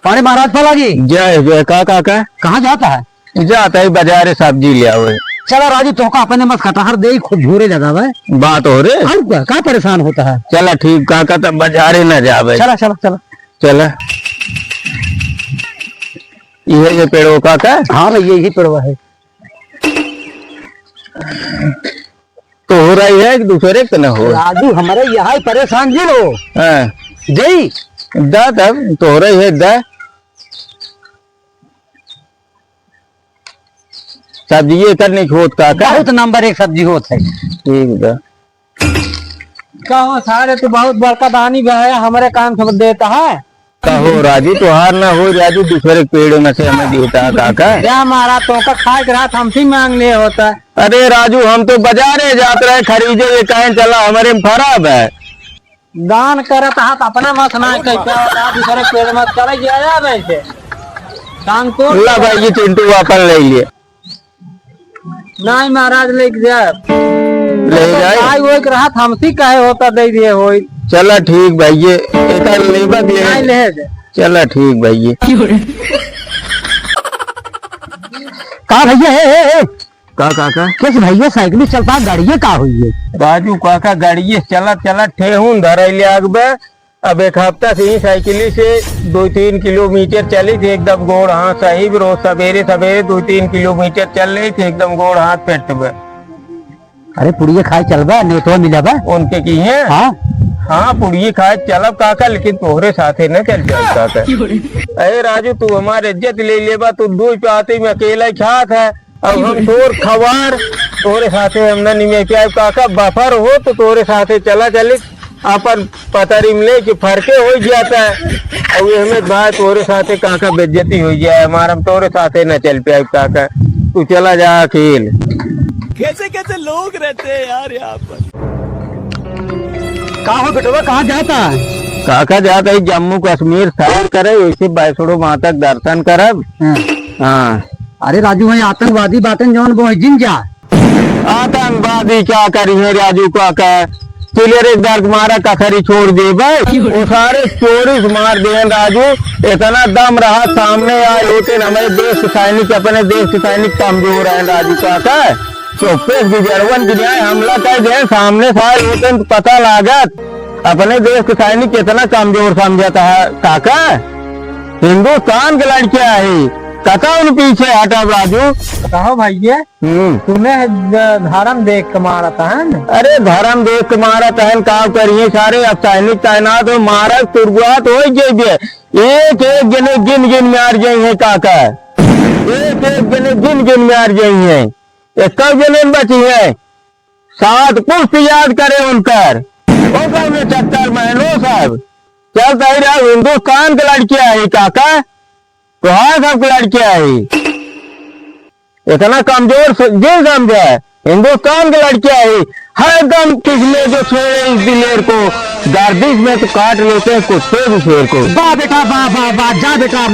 पानी महाराज फलागी जय जय काका का कहाँ जाता है? जाता है बाजार सब्जी ले आवे। चला राजू तो का अपने मत कटहर दे खुद झूरे ज्यादा है बात हो रे और क्या परेशान होता है। चला ठीक काका तब बाजारे न जावे। चला चला चला चला ये पेड़ों काका। हाँ भाई यही पेड़वा है तो हो रही है एक दूसरे के न हो। राजू हमारे यहाँ परेशान जी लो जय दा तब तो हो रही है दा सब्जी करने की होत काका बहुत नंबर एक सब्जी होत है। ठीक है कहो सारे तो बहुत बड़का दानी है हमारे काम सब देता है। कहो राजू तुहार ना हो राजू दूसरे पेड़ों में से हमें देता है काका। क्या हमारा तो का खाए के रात हमसे मांग ले होता है। अरे राजू हम तो बाजारे जाते रहे खरीदे ये कहें चला हमारे में खराब है। दान करत हाथ अपना मत ना दूसरे पेड़ मत करे जाया वैसे दान को ला भाई ये चिंटू अपन ले लिए नहीं महाराज लेके जाए ले जाए वो एक राहत हमसी कहे होता दे दिए हो। चला ठीक भाई ये लेबक नहीं ले ले चला ठीक भाई ये कहा भैया है का काका कैसे भैया साइकिल चलता गाड़ियाँ का हुई है। राजू काका गाड़ी चला चला ठेहून धरैले आगबे। अब एक हफ्ता से ही साइकिल से 2-3 किलोमीटर चली थी एकदम गोड़ हाथ सही रोज सवेरे सवेरे 2-3 किलोमीटर चल रही थी एकदम गोड़ हाथ पेट में। अरे पुड़िया खाए चलबा नेटवा मिलाबा उनके की है हाँ हाँ पुड़िए खाए चलब काका लेकिन तोहरे साथे न चल जाए काका। अरे राजू तू हमारे इज्जत ले लेबा तू दूध पे आते में अकेला ही खात है। अब हम तोर खबर तोरे साथे हमने निमे क्या काका बफर हो तो तोरे साथे चला चले अपन पतारी मिले कि फरके हो जाता है और ये हमें बात तोरे साथे काका बेइज्जती हो जाए हमारा तोरे साथे न चल पाए काका तू चला जा अकेले। कैसे कैसे लोग रहते हैं यार यहाँ पर। कहाँ बेटवा कहाँ जाता है? काका जाता है जम्मू कश्मीर सैर करे वैसे वैष्णो माता तक दर्शन करब। हाँ अरे राजू भाई आतंकवादी बातें जौन वो जिन जा आतंकवादी क्या करी है राजू काका चिलेर एक दर्द मारा कथरी छोड़ दे भाई वो सारे चोरी मार दे राजू। इतना दम रहा सामने आए होते हमारे देश के सैनिक अपने देश के सैनिक कमजोर है राजू काका। तो गुजरवन की हमला कर दे सामने सारे होते तो पता लागत अपने देश के सैनिक कितना कमजोर समझता है काका। हिंदुस्तान के लड़कियां है काका उन पीछे हटा राजू। कहो भैया तूने धर्म देख के मारा था है? अरे धर्म देख के मारा तहन काम करिए सारे अब सैनिक तैनात हो मारा शुरुआत हो जाइए एक एक जने गिन गिन मार जाइए काका एक एक जने गिन गिन मार जाइए। एक जने बची है 7 पुष्प याद करे उनकर में 70 महीनों सब चलता ही रहा। हिंदुस्तान के लड़कियां है काका तो हाँ सब लड़कियां है इतना कमजोर जिन समझा है हिंदुस्तान की लड़कियां है हर दम किसने जो छोड़े इस दिलेर को गर्दिश में तो काट लेते हैं कुत्ते भी शेर को। वाह बेटा वाह वाह वाह जा बेटा।